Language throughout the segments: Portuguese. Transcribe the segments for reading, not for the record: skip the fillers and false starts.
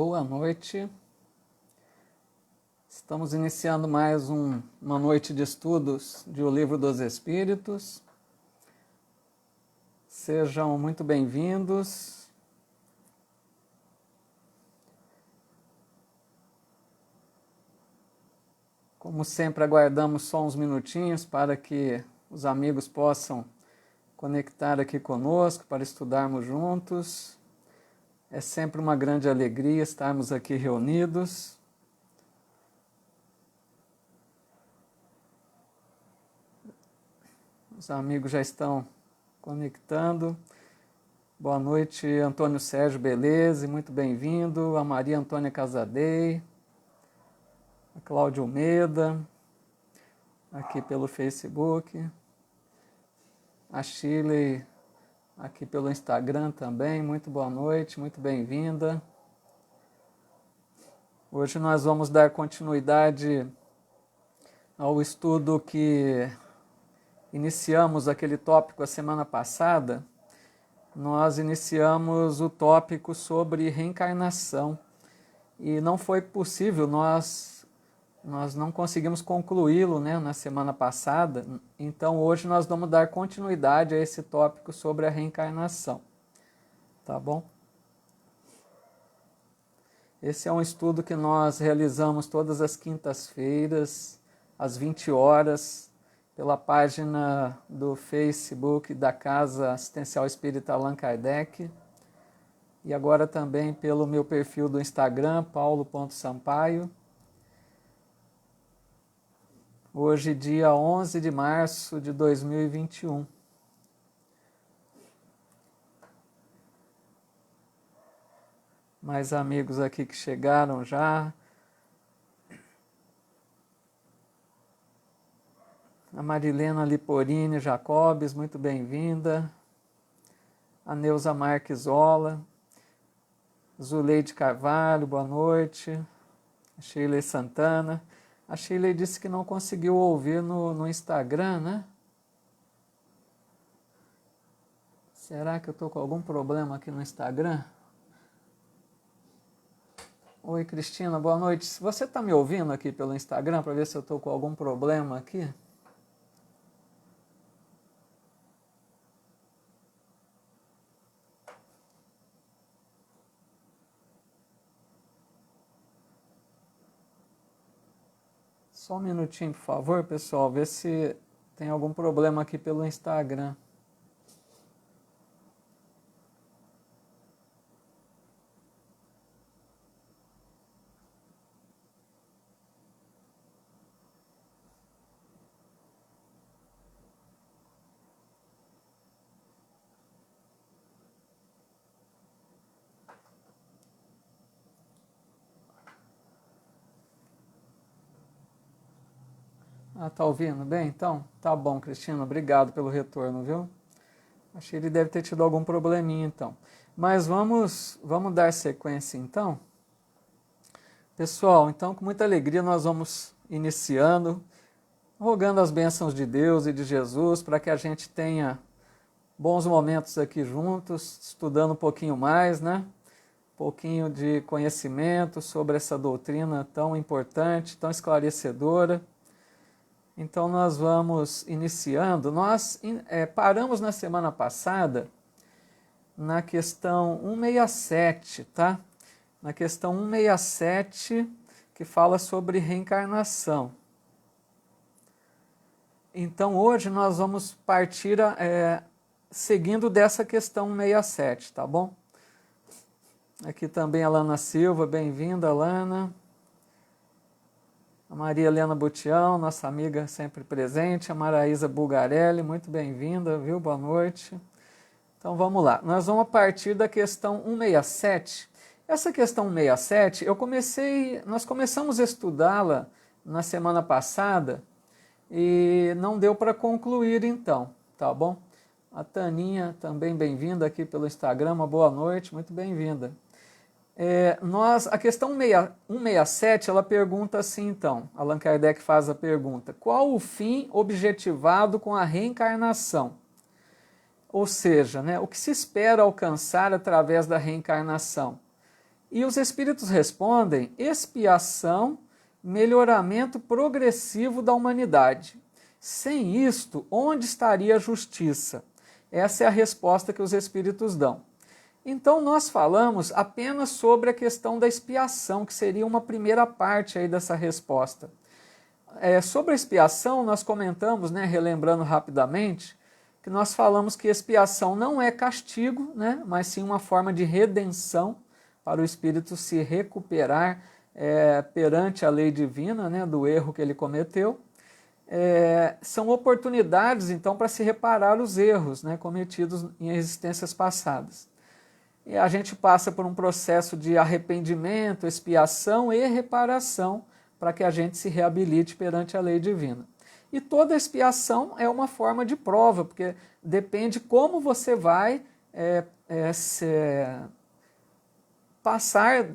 Boa noite. Estamos iniciando mais uma noite de estudos de O Livro dos Espíritos. Sejam muito bem-vindos. Como sempre, aguardamos só uns minutinhos para que os amigos possam conectar aqui conosco para estudarmos juntos. É sempre uma grande alegria estarmos aqui reunidos. Os amigos já estão conectando. Boa noite, Antônio Sérgio Beleze, muito bem-vindo. A Maria Antônia Casadei, a Cláudia Almeida, aqui pelo Facebook. A Shirley, aqui pelo Instagram também, muito boa noite, muito bem-vinda. Hoje nós vamos dar continuidade ao estudo que iniciamos aquele tópico a semana passada. Nós iniciamos o tópico sobre reencarnação e não foi possível, nós não conseguimos concluí-lo, né, na semana passada. Então hoje nós vamos dar continuidade a esse tópico sobre a reencarnação, tá bom? Esse é um estudo que nós realizamos todas as quintas-feiras, às 20 horas, pela página do Facebook da Casa Assistencial Espírita Allan Kardec, e agora também pelo meu perfil do Instagram, paulo.sampaio. Hoje, dia 11 de março de 2021. Mais amigos aqui que chegaram já. A Marilena Liporini Jacobes, muito bem-vinda. A Neuza Marquisola. Zuleide Carvalho, boa noite. A Shirley Santana. A Shirley disse que não conseguiu ouvir no Instagram, né? Será que eu estou com algum problema aqui no Instagram? Oi, Cristina, boa noite. Se você está me ouvindo aqui pelo Instagram, para ver se eu estou com algum problema aqui. Só um minutinho, por favor, pessoal, ver se tem algum problema aqui pelo Instagram. Ah, tá ouvindo bem? Então, tá bom, Cristina, obrigado pelo retorno, viu? Acho que ele deve ter tido algum probleminha, então. Mas vamos dar sequência, então. Pessoal, então, com muita alegria, nós vamos iniciando, rogando as bênçãos de Deus e de Jesus para que a gente tenha bons momentos aqui juntos, estudando um pouquinho mais, né? Um pouquinho de conhecimento sobre essa doutrina tão importante, tão esclarecedora. Então nós vamos iniciando. Nós paramos na semana passada na questão 167, tá? Na questão 167, que fala sobre reencarnação. Então hoje nós vamos partir seguindo dessa questão 167, tá bom? Aqui também a Lana Silva, bem-vinda, Lana. A Maria Helena Butião, nossa amiga sempre presente. A Maraísa Bulgarelli, muito bem-vinda, viu? Boa noite. Então vamos lá. Nós vamos a partir da questão 167. Essa questão 167, nós começamos a estudá-la na semana passada e não deu para concluir então, tá bom? A Taninha também bem-vinda aqui pelo Instagram, uma boa noite, muito bem-vinda. A questão 167, ela pergunta assim então, Allan Kardec faz a pergunta: qual o fim objetivado com a reencarnação? Ou seja, né, o que se espera alcançar através da reencarnação? E os espíritos respondem: expiação, melhoramento progressivo da humanidade. Sem isto, onde estaria a justiça? Essa é a resposta que os espíritos dão. Então nós falamos apenas sobre a questão da expiação, que seria uma primeira parte aí dessa resposta. Sobre a expiação, nós comentamos, né, relembrando rapidamente, que nós falamos que expiação não é castigo, né, mas sim uma forma de redenção para o espírito se recuperar perante a lei divina, né, do erro que ele cometeu. São oportunidades, então, para se reparar os erros, né, cometidos em existências passadas. E a gente passa por um processo de arrependimento, expiação e reparação para que a gente se reabilite perante a lei divina. E toda expiação é uma forma de prova, porque depende como você vai passar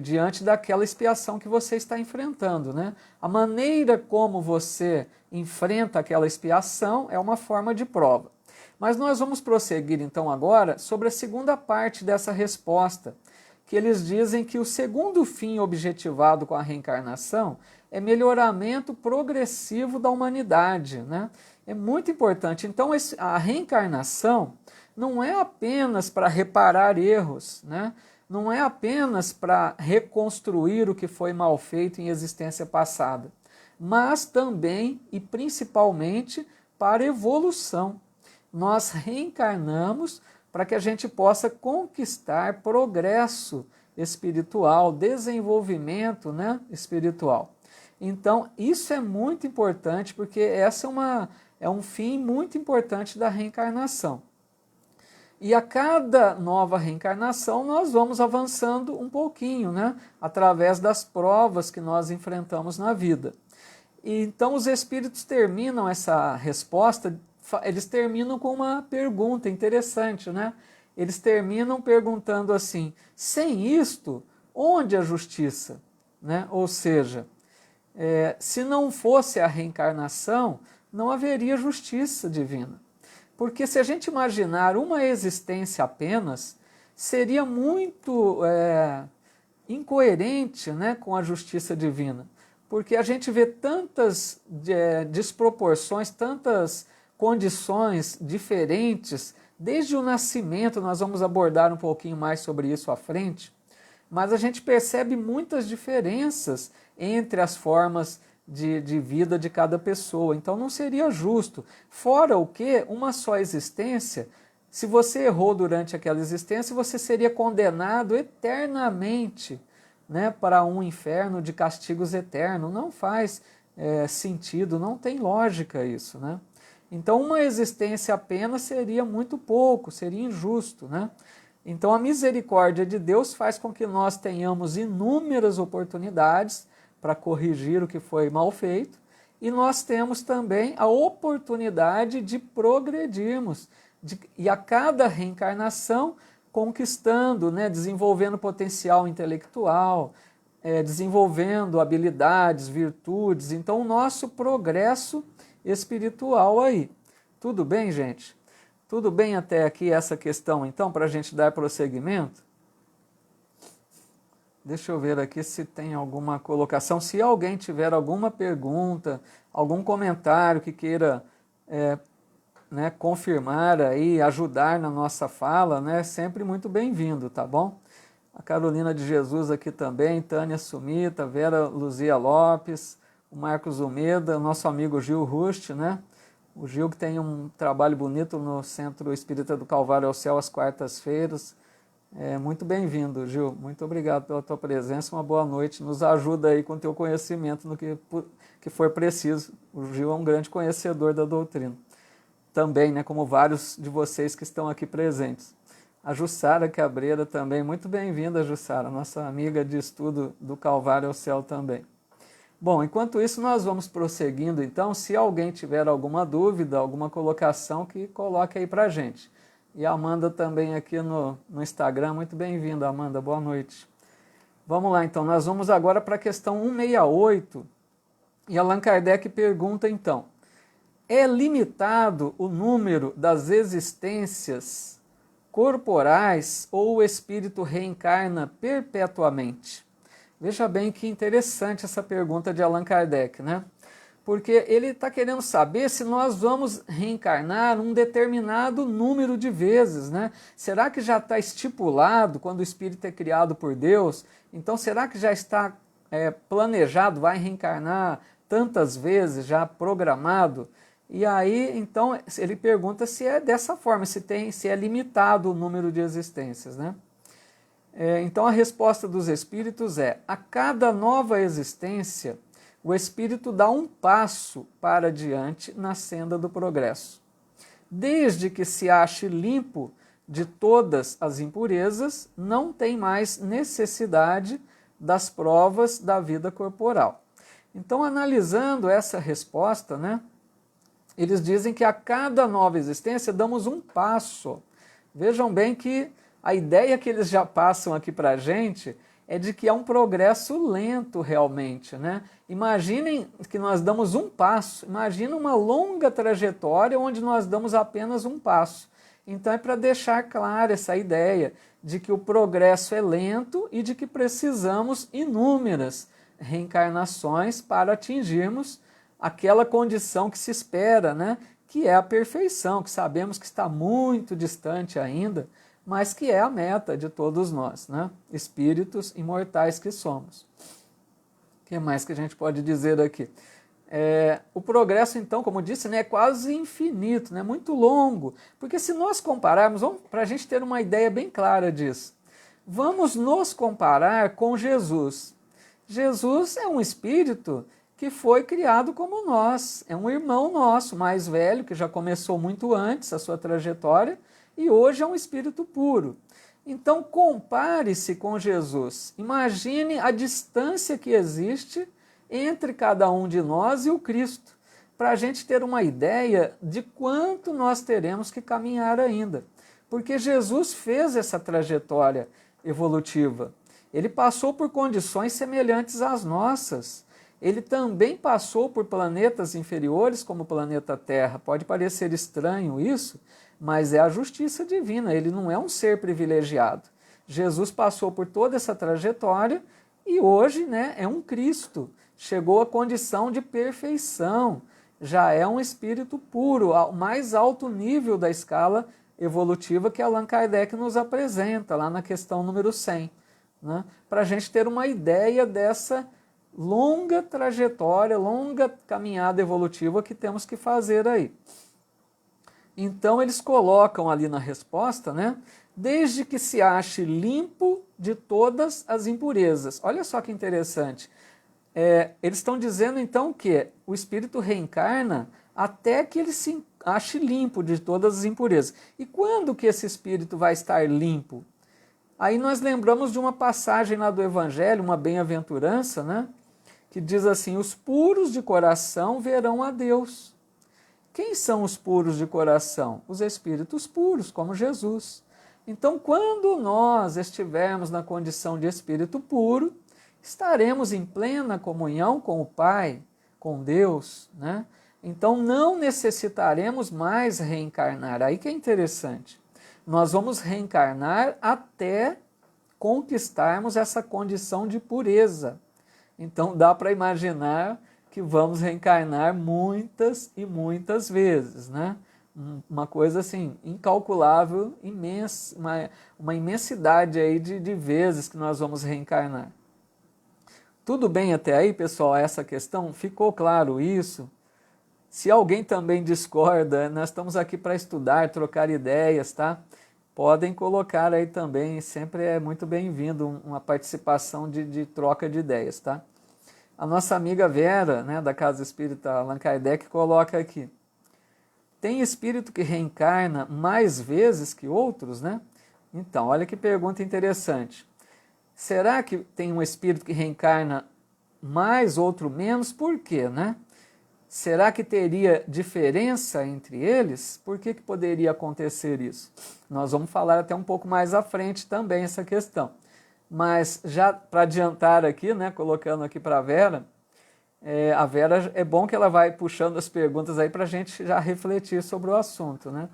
diante daquela expiação que você está enfrentando, né? A maneira como você enfrenta aquela expiação é uma forma de prova. Mas nós vamos prosseguir então agora sobre a segunda parte dessa resposta, que eles dizem que o segundo fim objetivado com a reencarnação é melhoramento progressivo da humanidade, né? É muito importante. Então a reencarnação não é apenas para reparar erros, né? Não é apenas para reconstruir o que foi mal feito em existência passada, mas também e principalmente para evolução. Nós reencarnamos para que a gente possa conquistar progresso espiritual, desenvolvimento, né, espiritual. Então, isso é muito importante, porque essa é um fim muito importante da reencarnação. E a cada nova reencarnação nós vamos avançando um pouquinho, né, através das provas que nós enfrentamos na vida. E então os espíritos terminam essa resposta, eles terminam com uma pergunta interessante, né? Eles terminam perguntando assim: sem isto, onde a justiça? Né? Ou seja, se não fosse a reencarnação, não haveria justiça divina. Porque se a gente imaginar uma existência apenas, seria muito incoerente, né, com a justiça divina. Porque a gente vê tantas desproporções, tantas condições diferentes, desde o nascimento. Nós vamos abordar um pouquinho mais sobre isso à frente, mas a gente percebe muitas diferenças entre as formas de vida de cada pessoa. Então não seria justo. Fora o que, uma só existência, se você errou durante aquela existência, você seria condenado eternamente, né, para um inferno de castigos eternos. Não faz sentido, não tem lógica isso, né? Então uma existência apenas seria muito pouco, seria injusto, né? Então a misericórdia de Deus faz com que nós tenhamos inúmeras oportunidades para corrigir o que foi mal feito, e nós temos também a oportunidade de progredirmos, e a cada reencarnação conquistando, né, desenvolvendo potencial intelectual, desenvolvendo habilidades, virtudes. Então o nosso progresso espiritual aí. Tudo bem, gente? Tudo bem até aqui essa questão, então, para a gente dar prosseguimento? Deixa eu ver aqui se tem alguma colocação. Se alguém tiver alguma pergunta, algum comentário que queira né, confirmar aí, ajudar na nossa fala, né, sempre muito bem-vindo, tá bom? A Carolina de Jesus aqui também, Tânia Sumita, Vera Luzia Lopes, o Marcos Umeda, o nosso amigo Gil Rust, né? O Gil que tem um trabalho bonito no Centro Espírita do Calvário ao Céu às quartas-feiras. Muito bem-vindo, Gil. Muito obrigado pela tua presença. Uma boa noite. Nos ajuda aí com o teu conhecimento no que for preciso. O Gil é um grande conhecedor da doutrina. Também, né, como vários de vocês que estão aqui presentes. A Jussara Cabreira também. Muito bem-vinda, Jussara, nossa amiga de estudo do Calvário ao Céu também. Bom, enquanto isso nós vamos prosseguindo, então, se alguém tiver alguma dúvida, alguma colocação, que coloque aí pra gente. E a Amanda também aqui no Instagram, muito bem-vinda, Amanda, boa noite. Vamos lá, então, nós vamos agora para a questão 168, e Allan Kardec pergunta, então, é limitado o número das existências corporais ou o espírito reencarna perpetuamente? Veja bem que interessante essa pergunta de Allan Kardec, né? Porque ele está querendo saber se nós vamos reencarnar um determinado número de vezes, né? Será que já está estipulado quando o espírito é criado por Deus? Então, será que já está planejado, vai reencarnar tantas vezes, já programado? E aí, então, ele pergunta se é dessa forma, se é limitado o número de existências, né? Então, a resposta dos espíritos é: a cada nova existência, o espírito dá um passo para diante na senda do progresso. Desde que se ache limpo de todas as impurezas, não tem mais necessidade das provas da vida corporal. Então, analisando essa resposta, né, eles dizem que a cada nova existência damos um passo. Vejam bem que a ideia que eles já passam aqui para a gente é de que é um progresso lento realmente, né? Imaginem que nós damos um passo, imagina uma longa trajetória onde nós damos apenas um passo. Então é para deixar clara essa ideia de que o progresso é lento e de que precisamos inúmeras reencarnações para atingirmos aquela condição que se espera, né? Que é a perfeição, que sabemos que está muito distante ainda, mas que é a meta de todos nós, né? Espíritos imortais que somos. O que mais que a gente pode dizer aqui? O progresso, então, como disse, né, é quase infinito, né, muito longo, porque se nós compararmos, para a gente ter uma ideia bem clara disso, vamos nos comparar com Jesus. Jesus é um espírito que foi criado como nós, é um irmão nosso, mais velho, que já começou muito antes a sua trajetória, e hoje é um espírito puro. Então compare-se com Jesus. Imagine a distância que existe entre cada um de nós e o Cristo, para a gente ter uma ideia de quanto nós teremos que caminhar ainda. Porque Jesus fez essa trajetória evolutiva. Ele passou por condições semelhantes às nossas. Ele também passou por planetas inferiores, como o planeta Terra. Pode parecer estranho isso, mas é a justiça divina, ele não é um ser privilegiado. Jesus passou por toda essa trajetória e hoje, né, é um Cristo, chegou à condição de perfeição, já é um espírito puro, ao mais alto nível da escala evolutiva que Allan Kardec nos apresenta, lá na questão número 100, né, para a gente ter uma ideia dessa longa trajetória, longa caminhada evolutiva que temos que fazer aí. Então eles colocam ali na resposta, né? Desde que se ache limpo de todas as impurezas. Olha só que interessante. Eles estão dizendo então que o espírito reencarna até que ele se ache limpo de todas as impurezas. E quando que esse espírito vai estar limpo? Aí nós lembramos de uma passagem lá do Evangelho, uma bem-aventurança, né? Que diz assim: os puros de coração verão a Deus. Quem são os puros de coração? Os espíritos puros, como Jesus. Então, quando nós estivermos na condição de espírito puro, estaremos em plena comunhão com o Pai, com Deus, né? Então, não necessitaremos mais reencarnar. Aí que é interessante. Nós vamos reencarnar até conquistarmos essa condição de pureza. Então, dá para imaginar que vamos reencarnar muitas e muitas vezes, né? Uma coisa assim, incalculável, imensa, uma imensidade aí de vezes que nós vamos reencarnar. Tudo bem até aí, pessoal, essa questão? Ficou claro isso? Se alguém também discorda, nós estamos aqui para estudar, trocar ideias, tá? Podem colocar aí também, sempre é muito bem-vindo uma participação de troca de ideias, tá? A nossa amiga Vera, né, da Casa Espírita Allan Kardec, coloca aqui: tem espírito que reencarna mais vezes que outros, né? Então, olha que pergunta interessante. Será que tem um espírito que reencarna mais, outro menos? Por quê, né? Será que teria diferença entre eles? Por que poderia acontecer isso? Nós vamos falar até um pouco mais à frente também essa questão. Mas já para adiantar aqui, né, colocando aqui para a Vera é bom que ela vai puxando as perguntas aí para a gente já refletir sobre o assunto, né?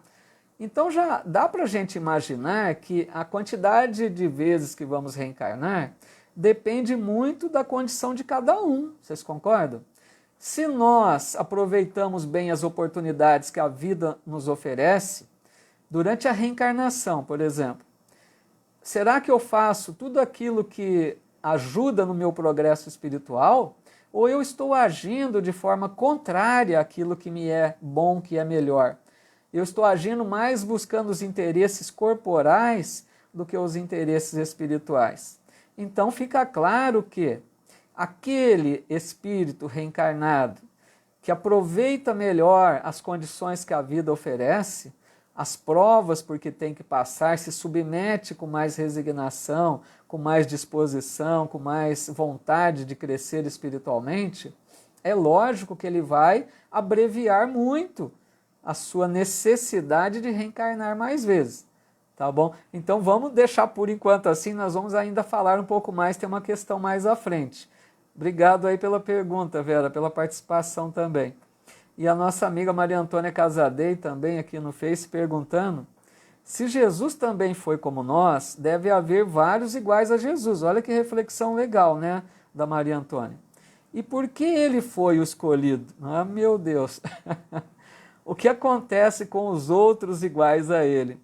Então já dá para a gente imaginar que a quantidade de vezes que vamos reencarnar depende muito da condição de cada um, vocês concordam? Se nós aproveitamos bem as oportunidades que a vida nos oferece, durante a reencarnação, por exemplo, será que eu faço tudo aquilo que ajuda no meu progresso espiritual? Ou eu estou agindo de forma contrária àquilo que me é bom, que é melhor? Eu estou agindo mais buscando os interesses corporais do que os interesses espirituais. Então fica claro que aquele espírito reencarnado que aproveita melhor as condições que a vida oferece, as provas porque tem que passar, se submete com mais resignação, com mais disposição, com mais vontade de crescer espiritualmente, é lógico que ele vai abreviar muito a sua necessidade de reencarnar mais vezes, tá bom? Então vamos deixar por enquanto assim, nós vamos ainda falar um pouco mais, tem uma questão mais à frente. Obrigado aí pela pergunta, Vera, pela participação também. E a nossa amiga Maria Antônia Casadei também aqui no Face perguntando, se Jesus também foi como nós, deve haver vários iguais a Jesus. Olha que reflexão legal, né, da Maria Antônia. E por que ele foi o escolhido? Ah, meu Deus! O que acontece com os outros iguais a ele?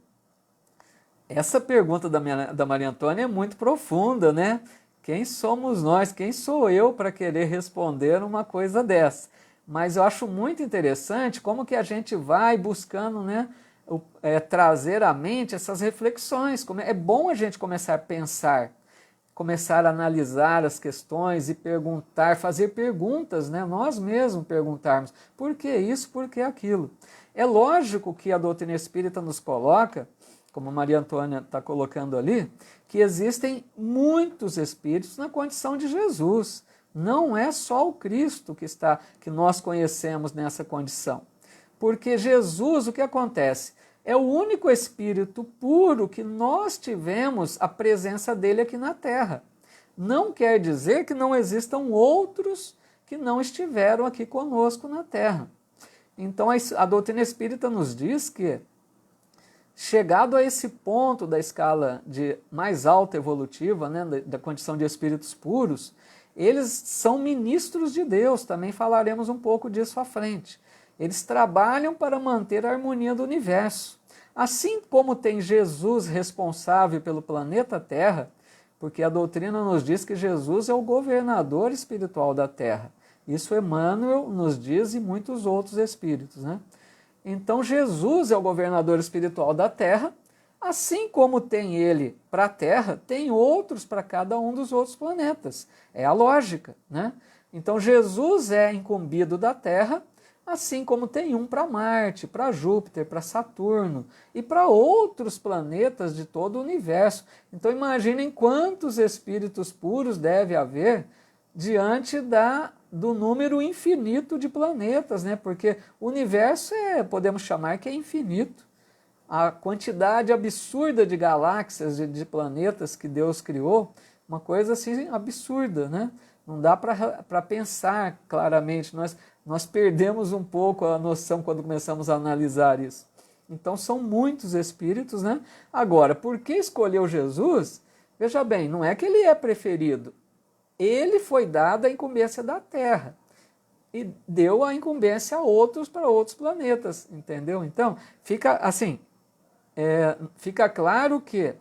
Essa pergunta da Maria Antônia é muito profunda, né? Quem somos nós? Quem sou eu para querer responder uma coisa dessa? Mas eu acho muito interessante como que a gente vai buscando, né, trazer à mente essas reflexões. É bom a gente começar a pensar, começar a analisar as questões e perguntar, fazer perguntas, né? Nós mesmos perguntarmos por que isso, por que aquilo. É lógico que a doutrina espírita nos coloca, como a Maria Antônia está colocando ali, que existem muitos espíritos na condição de Jesus. Não é só o Cristo que nós conhecemos nessa condição. Porque Jesus, o que acontece? É o único espírito puro que nós tivemos a presença dele aqui na Terra. Não quer dizer que não existam outros que não estiveram aqui conosco na Terra. Então a doutrina espírita nos diz que, chegado a esse ponto da escala de mais alta evolutiva, né, da condição de espíritos puros, eles são ministros de Deus, também falaremos um pouco disso à frente. Eles trabalham para manter a harmonia do universo. Assim como tem Jesus responsável pelo planeta Terra, porque a doutrina nos diz que Jesus é o governador espiritual da Terra. Isso Emmanuel nos diz e muitos outros espíritos, né? Então Jesus é o governador espiritual da Terra, assim como tem ele para a Terra, tem outros para cada um dos outros planetas. É a lógica, né? Então Jesus é incumbido da Terra, assim como tem um para Marte, para Júpiter, para Saturno e para outros planetas de todo o universo. Então imaginem quantos espíritos puros deve haver diante do número infinito de planetas, né? Porque o universo podemos chamar que é infinito. A quantidade absurda de galáxias, de planetas que Deus criou, uma coisa assim absurda, né? Não dá para pensar claramente, nós perdemos um pouco a noção quando começamos a analisar isso. Então são muitos espíritos, né? Agora, por que escolheu Jesus? Veja bem, não é que ele é preferido, ele foi dado a incumbência da Terra e deu a incumbência a outros para outros planetas, entendeu? Então, fica assim, fica claro que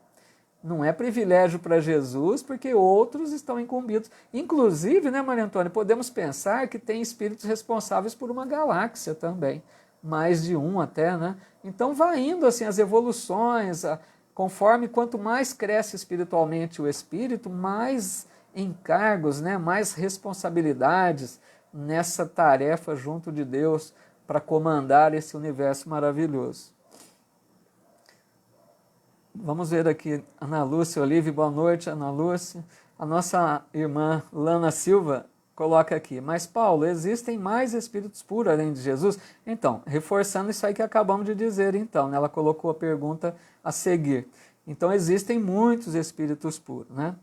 não é privilégio para Jesus, porque outros estão incumbidos. Inclusive, né, Maria Antônia, podemos pensar que tem espíritos responsáveis por uma galáxia também, mais de um até, né? Então vai indo assim as evoluções, conforme quanto mais cresce espiritualmente o espírito, mais encargos, né, mais responsabilidades nessa tarefa junto de Deus para comandar esse universo maravilhoso. Vamos ver aqui, Ana Lúcia Olive, boa noite, Ana Lúcia. A nossa irmã Lana Silva coloca aqui, mas Paulo, existem mais espíritos puros além de Jesus? Então, reforçando isso aí que acabamos de dizer, então, né? Ela colocou a pergunta a seguir. Então, existem muitos espíritos puros, né?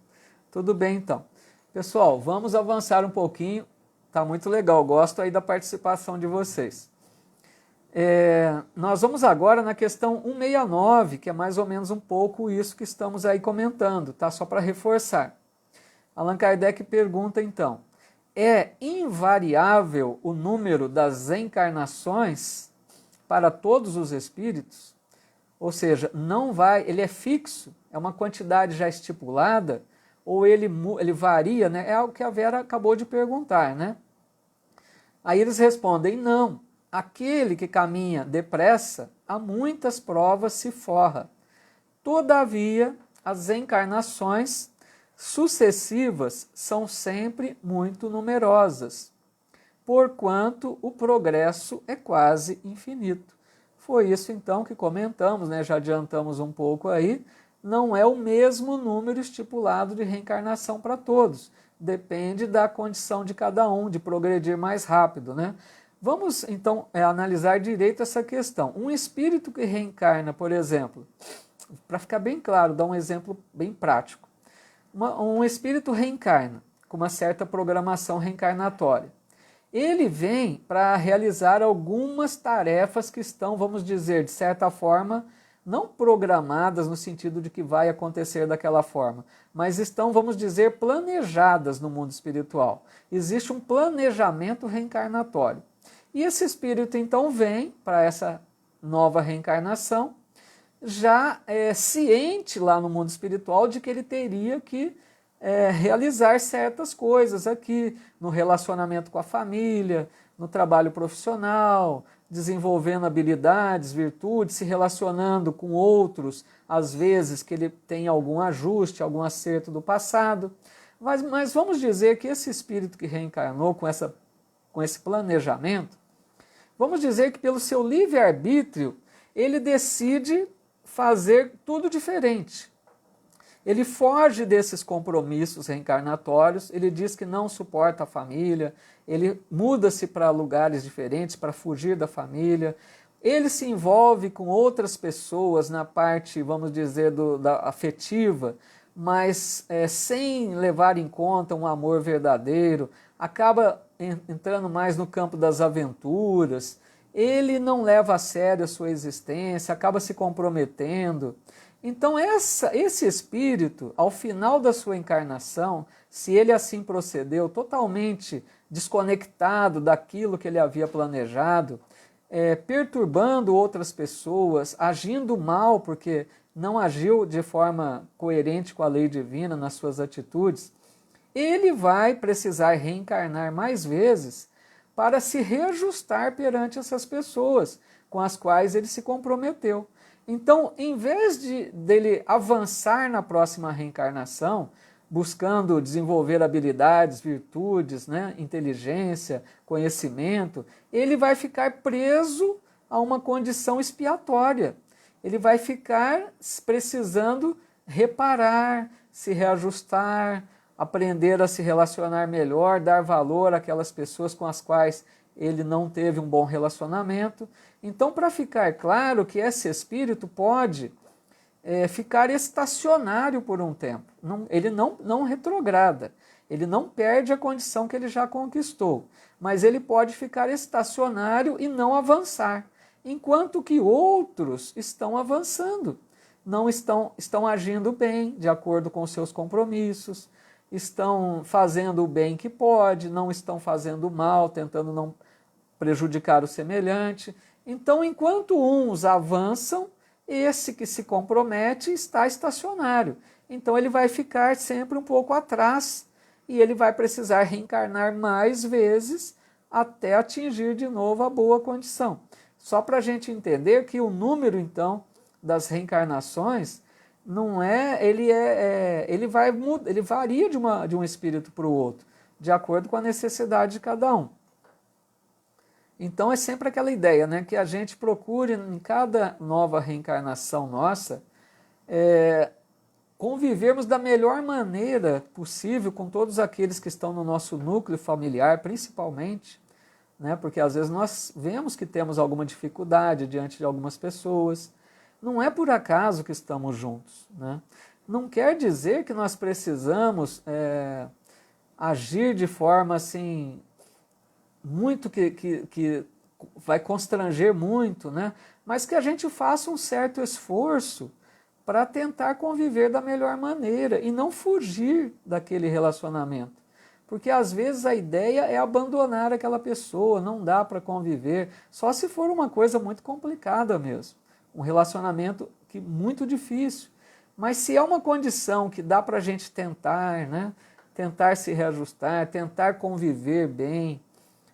Tudo bem, então. Pessoal, vamos avançar um pouquinho, tá muito legal, gosto aí da participação de vocês. Nós vamos agora na questão 169, que é mais ou menos um pouco isso que estamos aí comentando, tá? Só para reforçar. Allan Kardec pergunta então, é invariável o número das encarnações para todos os espíritos? Ou seja, não vai, ele é fixo, é uma quantidade já estipulada, ou ele varia, né? É o que a Vera acabou de perguntar, né? Aí eles respondem, não, aquele que caminha depressa, a muitas provas se forra. Todavia, as encarnações sucessivas são sempre muito numerosas, porquanto o progresso é quase infinito. Foi isso então que comentamos, né? Já adiantamos um pouco aí, não é o mesmo número estipulado de reencarnação para todos, depende da condição de cada um, de progredir mais rápido, né? Vamos então analisar direito essa questão. Um espírito que reencarna, por exemplo, para ficar bem claro, dar um exemplo bem prático. Um espírito reencarna com uma certa programação reencarnatória. Ele vem para realizar algumas tarefas que estão, vamos dizer, de certa forma, não programadas no sentido de que vai acontecer daquela forma, mas estão, vamos dizer, planejadas no mundo espiritual. Existe um planejamento reencarnatório. E esse espírito então vem para essa nova reencarnação, já ciente lá no mundo espiritual de que ele teria que realizar certas coisas aqui, no relacionamento com a família, no trabalho profissional, desenvolvendo habilidades, virtudes, se relacionando com outros, às vezes que ele tem algum ajuste, algum acerto do passado. Mas vamos dizer que esse espírito que reencarnou com esse planejamento, vamos dizer que pelo seu livre-arbítrio, ele decide fazer tudo diferente. Ele foge desses compromissos reencarnatórios, ele diz que não suporta a família, ele muda-se para lugares diferentes para fugir da família, ele se envolve com outras pessoas na parte, vamos dizer, da afetiva, mas sem levar em conta um amor verdadeiro, acaba entrando mais no campo das aventuras, ele não leva a sério a sua existência, acaba se comprometendo. Então esse espírito, ao final da sua encarnação, se ele assim procedeu, totalmente desconectado daquilo que ele havia planejado, perturbando outras pessoas, agindo mal porque não agiu de forma coerente com a lei divina nas suas atitudes, ele vai precisar reencarnar mais vezes para se reajustar perante essas pessoas com as quais ele se comprometeu. Então, em vez dele avançar na próxima reencarnação, buscando desenvolver habilidades, virtudes, né, inteligência, conhecimento, ele vai ficar preso a uma condição expiatória. Ele vai ficar precisando reparar, se reajustar, aprender a se relacionar melhor, dar valor àquelas pessoas com as quais ele não teve um bom relacionamento. Então, para ficar claro que esse espírito pode ficar estacionário por um tempo, ele não retrograda, ele não perde a condição que ele já conquistou, mas ele pode ficar estacionário e não avançar, enquanto que outros estão avançando, não estão agindo bem, de acordo com os seus compromissos, estão fazendo o bem que pode, não estão fazendo o mal, tentando não prejudicar o semelhante. Então, enquanto uns avançam, esse que se compromete está estacionário. Então, ele vai ficar sempre um pouco atrás e ele vai precisar reencarnar mais vezes até atingir de novo a boa condição. Só para a gente entender que o número, então, das reencarnações não ele varia de um espírito para o outro, de acordo com a necessidade de cada um. Então é sempre aquela ideia, né, que a gente procure em cada nova reencarnação nossa convivermos da melhor maneira possível com todos aqueles que estão no nosso núcleo familiar, principalmente, né, porque às vezes nós vemos que temos alguma dificuldade diante de algumas pessoas. Não é por acaso que estamos juntos, né? Não quer dizer que nós precisamos agir de forma assim muito que vai constranger muito, né? Mas que a gente faça um certo esforço para tentar conviver da melhor maneira e não fugir daquele relacionamento. Porque às vezes a ideia é abandonar aquela pessoa, não dá para conviver, só se for uma coisa muito complicada mesmo, um relacionamento que muito difícil. Mas se é uma condição que dá para a gente tentar, né? Tentar se reajustar, tentar conviver bem,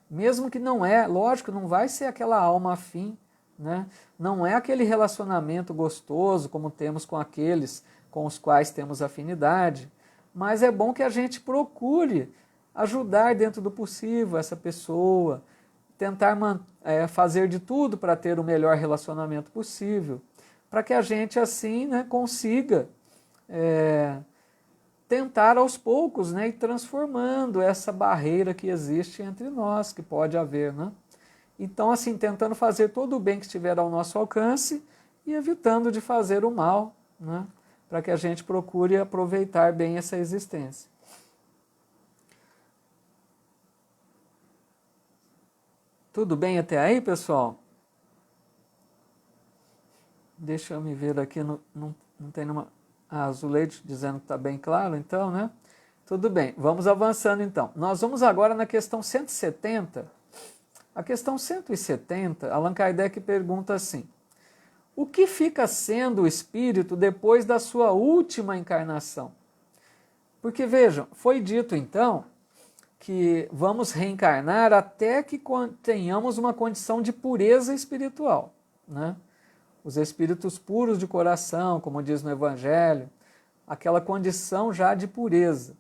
mesmo que não é, lógico, não vai ser aquela alma afim, né? Não é aquele relacionamento gostoso como temos com aqueles com os quais temos afinidade, mas é bom que a gente procure ajudar dentro do possível essa pessoa, tentar fazer de tudo para ter o melhor relacionamento possível, para que a gente assim, né, consiga tentar aos poucos, né, ir transformando essa barreira que existe entre nós, que pode haver, né? Então, assim, tentando fazer todo o bem que estiver ao nosso alcance e evitando de fazer o mal, né, para que a gente procure aproveitar bem essa existência. Tudo bem até aí, pessoal? Deixa eu me ver aqui, não tem nenhuma... A Zuleide dizendo que está bem claro, então, né? Tudo bem, vamos avançando então. Nós vamos agora na questão 170. A questão 170, Allan Kardec pergunta assim: o que fica sendo o espírito depois da sua última encarnação? Porque vejam, foi dito então que vamos reencarnar até que tenhamos uma condição de pureza espiritual, né? Os espíritos puros de coração, como diz no Evangelho, aquela condição já de pureza.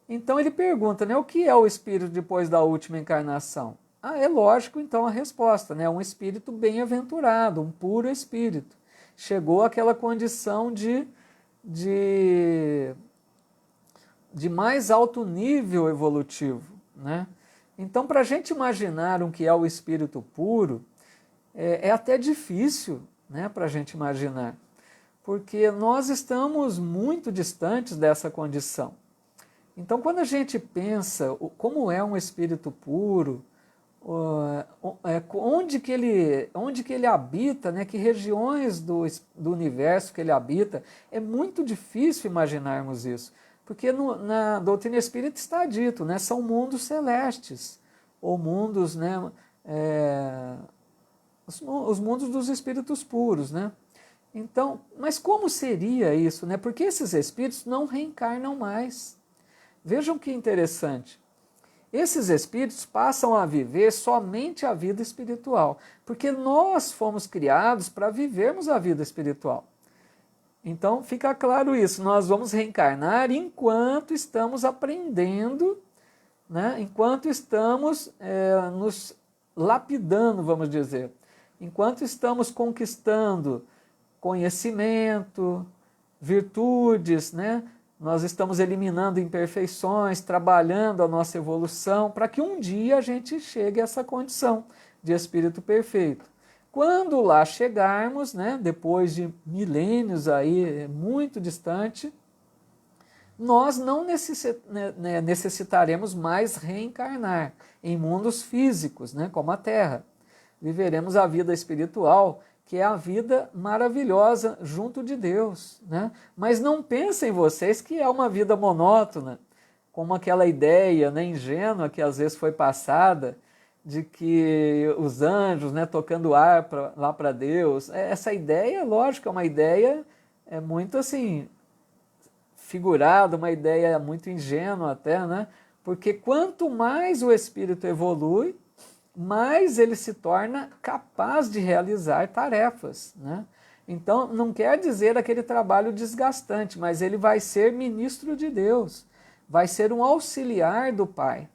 Então ele pergunta, né, o que é o espírito depois da última encarnação? É lógico então a resposta, né, um espírito bem-aventurado, um puro espírito. Chegou àquela condição de mais alto nível evolutivo, né? Então, para a gente imaginar o que é o espírito puro, é até difícil, né, para a gente imaginar, porque nós estamos muito distantes dessa condição. Então, quando a gente pensa como é um espírito puro, onde que ele habita, né, que regiões do universo que ele habita, é muito difícil imaginarmos isso, porque na doutrina espírita está dito, né, são mundos celestes, ou mundos, né, os mundos dos espíritos puros, né? Então, mas como seria isso, né? Porque esses espíritos não reencarnam mais. Vejam que interessante. Esses espíritos passam a viver somente a vida espiritual, porque nós fomos criados para vivermos a vida espiritual. Então, fica claro isso, nós vamos reencarnar enquanto estamos aprendendo, né? Enquanto estamos nos lapidando, vamos dizer. Enquanto estamos conquistando conhecimento, virtudes, né? Nós estamos eliminando imperfeições, trabalhando a nossa evolução, para que um dia a gente chegue a essa condição de espírito perfeito. Quando lá chegarmos, né, depois de milênios aí, muito distante, nós não necessitaremos mais reencarnar em mundos físicos, né, como a Terra. Viveremos a vida espiritual, que é a vida maravilhosa junto de Deus, né? Mas não pensem vocês que é uma vida monótona, como aquela ideia, né, ingênua que às vezes foi passada, de que os anjos, né, tocando harpa lá para Deus. Essa ideia, lógico, é uma ideia muito assim, figurada, uma ideia muito ingênua até, né? Porque quanto mais o espírito evolui, mais ele se torna capaz de realizar tarefas, né? Então, não quer dizer aquele trabalho desgastante, mas ele vai ser ministro de Deus, vai ser um auxiliar do Pai,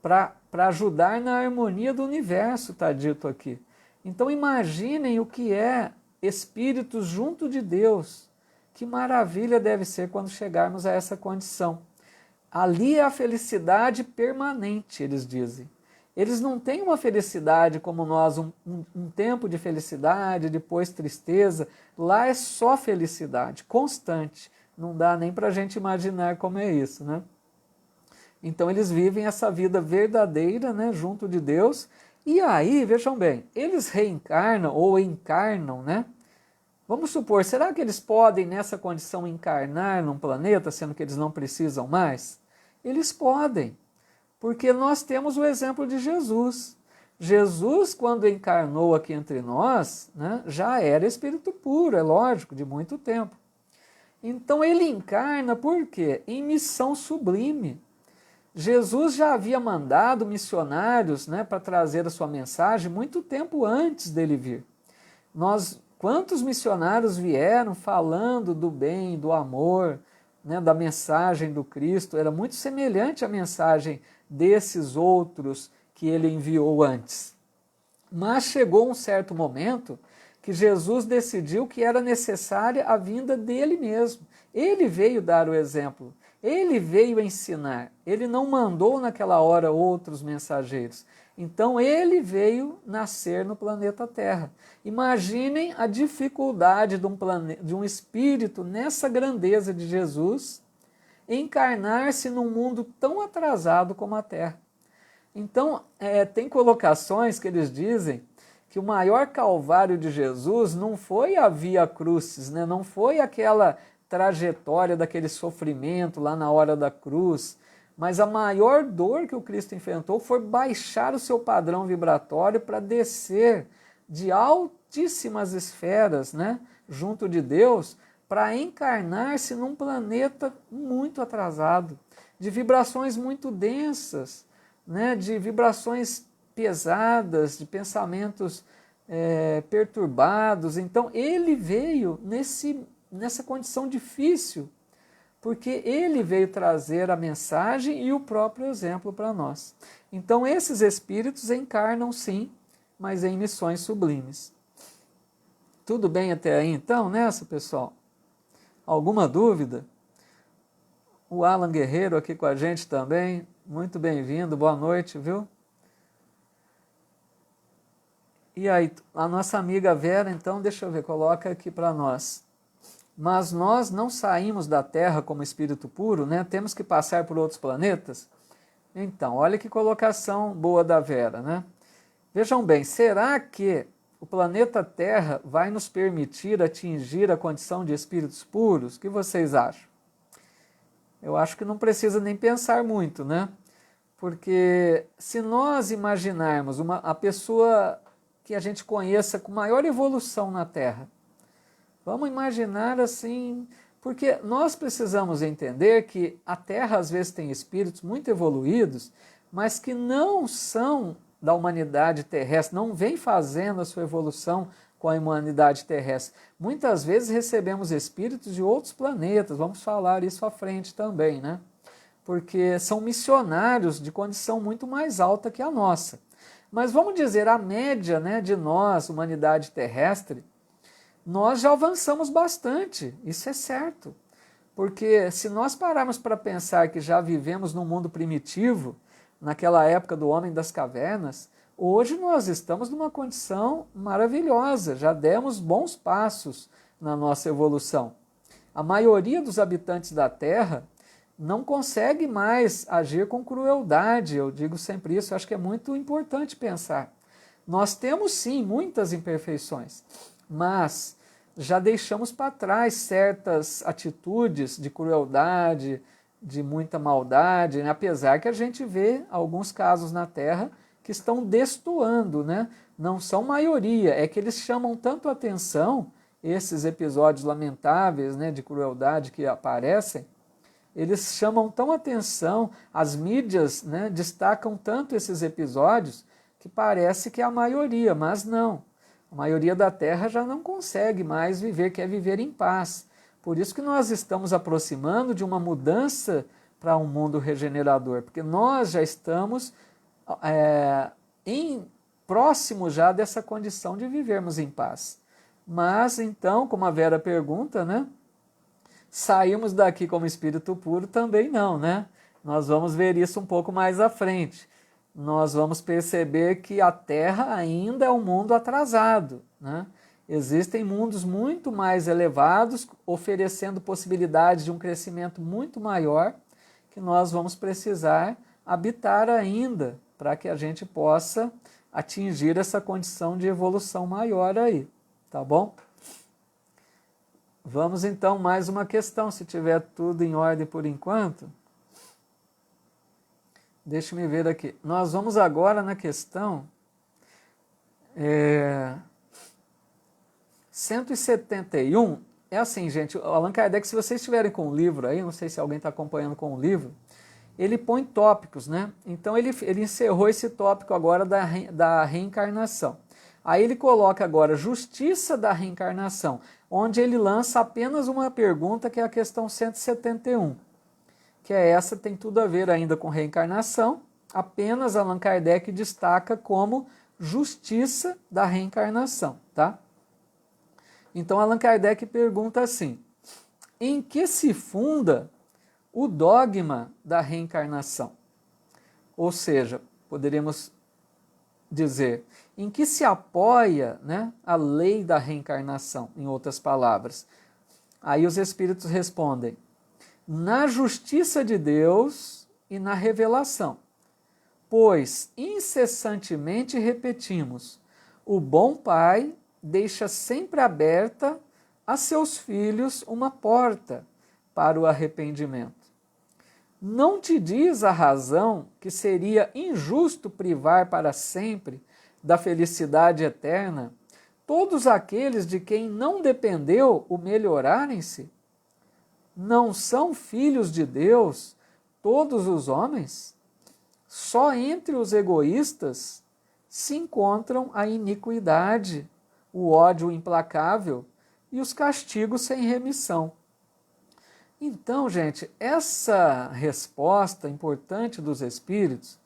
para ajudar na harmonia do universo, está dito aqui. Então, imaginem o que é espíritos junto de Deus. Que maravilha deve ser quando chegarmos a essa condição. Ali é a felicidade permanente, eles dizem. Eles não têm uma felicidade como nós, um tempo de felicidade, depois tristeza. Lá é só felicidade, constante. Não dá nem para a gente imaginar como é isso, né? Então eles vivem essa vida verdadeira, né, junto de Deus, E aí, vejam bem, eles reencarnam ou encarnam, né? Vamos supor, será que eles podem nessa condição encarnar num planeta, sendo que eles não precisam mais? Eles podem, porque nós temos o exemplo de Jesus. Jesus, quando encarnou aqui entre nós, né, já era espírito puro, é lógico, de muito tempo. Então ele encarna por quê? Em missão sublime. Jesus já havia mandado missionários, né, para trazer a sua mensagem muito tempo antes dele vir. Quantos missionários vieram falando do bem, do amor, né, da mensagem do Cristo? Era muito semelhante à mensagem desses outros que ele enviou antes. Mas chegou um certo momento que Jesus decidiu que era necessária a vinda dele mesmo. Ele veio dar o exemplo, ele veio ensinar, ele não mandou naquela hora outros mensageiros. Então ele veio nascer no planeta Terra. Imaginem a dificuldade de um espírito nessa grandeza de Jesus encarnar-se num mundo tão atrasado como a Terra. Então, tem colocações que eles dizem que o maior calvário de Jesus não foi a Via Crucis, né? Não foi aquela trajetória daquele sofrimento lá na hora da cruz, mas a maior dor que o Cristo enfrentou foi baixar o seu padrão vibratório para descer de altíssimas esferas, né, junto de Deus, para encarnar-se num planeta muito atrasado, de vibrações muito densas, né, de vibrações pesadas, de pensamentos perturbados. Então ele veio nessa condição difícil, porque ele veio trazer a mensagem e o próprio exemplo para nós. Então esses espíritos encarnam sim, mas em missões sublimes. Tudo bem até aí então, nessa, pessoal? Alguma dúvida? O Alan Guerreiro aqui com a gente também, muito bem-vindo, boa noite, viu? E aí, a nossa amiga Vera, então, deixa eu ver, coloca aqui para nós. Mas nós não saímos da Terra como espírito puro, né? Temos que passar por outros planetas? Então, olha que colocação boa da Vera, né? Vejam bem, será que o planeta Terra vai nos permitir atingir a condição de espíritos puros? O que vocês acham? Eu acho que não precisa nem pensar muito, né? Porque se nós imaginarmos a pessoa que a gente conheça com maior evolução na Terra, vamos imaginar assim, porque nós precisamos entender que a Terra às vezes tem espíritos muito evoluídos, mas que não são da humanidade terrestre, não vem fazendo a sua evolução com a humanidade terrestre. Muitas vezes recebemos espíritos de outros planetas, vamos falar isso à frente também, né? Porque são missionários de condição muito mais alta que a nossa. Mas vamos dizer, a média, né, de nós, humanidade terrestre, nós já avançamos bastante, isso é certo. Porque se nós pararmos para pensar que já vivemos num mundo primitivo, naquela época do homem das cavernas, hoje nós estamos numa condição maravilhosa, já demos bons passos na nossa evolução. A maioria dos habitantes da Terra não consegue mais agir com crueldade, eu digo sempre isso, acho que é muito importante pensar. Nós temos sim muitas imperfeições, mas já deixamos para trás certas atitudes de crueldade, de muita maldade, né? Apesar que a gente vê alguns casos na Terra que estão destoando, né? Não são maioria, é que eles chamam tanto atenção, esses episódios lamentáveis, né, de crueldade que aparecem, eles chamam tão atenção, as mídias, né, destacam tanto esses episódios que parece que é a maioria, mas não. A maioria da Terra já não consegue mais viver, quer viver em paz. Por isso que nós estamos aproximando de uma mudança para um mundo regenerador, porque nós já estamos próximo já dessa condição de vivermos em paz. Mas então, como a Vera pergunta, né? Saímos daqui como espírito puro? Também não, né? Nós vamos ver isso um pouco mais à frente. Nós vamos perceber que a Terra ainda é um mundo atrasado, né? Existem mundos muito mais elevados, oferecendo possibilidades de um crescimento muito maior, que nós vamos precisar habitar ainda, para que a gente possa atingir essa condição de evolução maior aí, tá bom? Vamos então mais uma questão, se tiver tudo em ordem por enquanto. Deixa-me ver aqui. Nós vamos agora na questão 171. É assim, gente, o Allan Kardec, se vocês estiverem com o livro aí, não sei se alguém está acompanhando com o livro, ele põe tópicos, né? Então ele encerrou esse tópico agora da reencarnação. Aí ele coloca agora justiça da reencarnação, onde ele lança apenas uma pergunta, que é a questão 171, que é essa, tem tudo a ver ainda com reencarnação, apenas Allan Kardec destaca como justiça da reencarnação, tá? Então Allan Kardec pergunta assim: em que se funda o dogma da reencarnação? Ou seja, poderíamos dizer, em que se apoia, né, a lei da reencarnação, em outras palavras? Aí os espíritos respondem: na justiça de Deus e na revelação, pois incessantemente repetimos, o bom Pai deixa sempre aberta a seus filhos uma porta para o arrependimento. Não te diz a razão que seria injusto privar para sempre da felicidade eterna todos aqueles de quem não dependeu o melhorarem-se? Não são filhos de Deus todos os homens? Só entre os egoístas se encontram a iniquidade, o ódio implacável e os castigos sem remissão. Então, gente, essa resposta importante dos espíritos,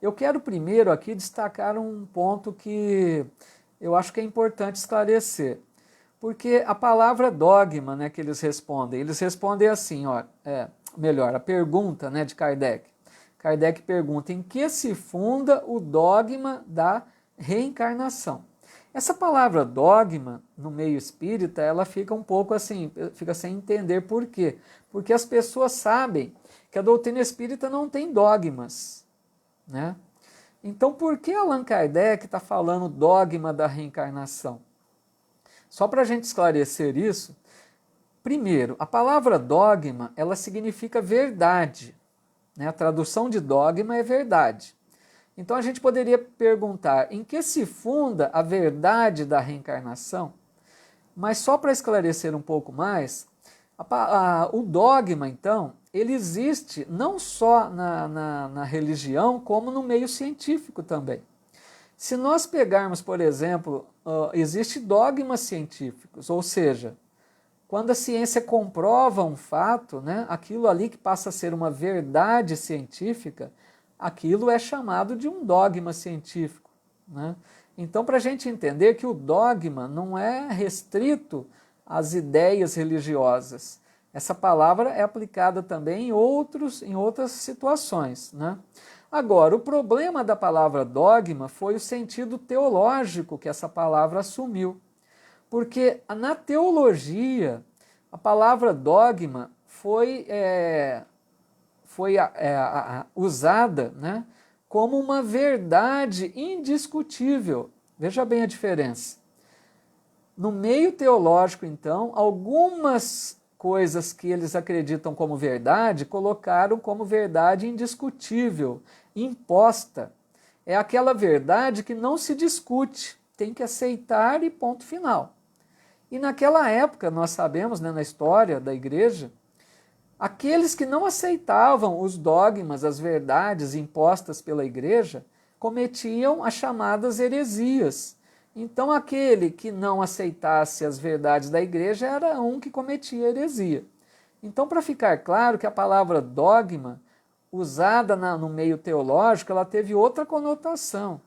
eu quero primeiro aqui destacar um ponto que eu acho que é importante esclarecer. Porque a palavra dogma, né, que eles respondem assim, ó, melhor, a pergunta, né, de Kardec. Kardec pergunta: em que se funda o dogma da reencarnação? Essa palavra dogma, no meio espírita, ela fica um pouco assim, fica sem entender por quê. Porque as pessoas sabem que a doutrina espírita não tem dogmas, né? Então, por que Allan Kardec está falando dogma da reencarnação? Só para a gente esclarecer isso, primeiro, a palavra dogma, ela significa verdade, né? A tradução de dogma é verdade. Então a gente poderia perguntar: em que se funda a verdade da reencarnação? Mas só para esclarecer um pouco mais, o dogma, então, ele existe não só na religião, como no meio científico também. Se nós pegarmos, por exemplo, existem dogmas científicos, ou seja, quando a ciência comprova um fato, né, aquilo ali que passa a ser uma verdade científica, aquilo é chamado de um dogma científico, né? Então, para a gente entender que o dogma não é restrito às ideias religiosas, essa palavra é aplicada também em outras situações, né? Agora, o problema da palavra dogma foi o sentido teológico que essa palavra assumiu, porque na teologia a palavra dogma foi usada, né, como uma verdade indiscutível. Veja bem a diferença. No meio teológico, então, algumas coisas que eles acreditam como verdade, colocaram como verdade indiscutível, imposta. É aquela verdade que não se discute, tem que aceitar e ponto final. E naquela época, nós sabemos, né, na história da igreja, aqueles que não aceitavam os dogmas, as verdades impostas pela igreja, cometiam as chamadas heresias. Então, aquele que não aceitasse as verdades da igreja era um que cometia heresia. Então, para ficar claro que a palavra dogma, usada no meio teológico, ela teve outra conotação.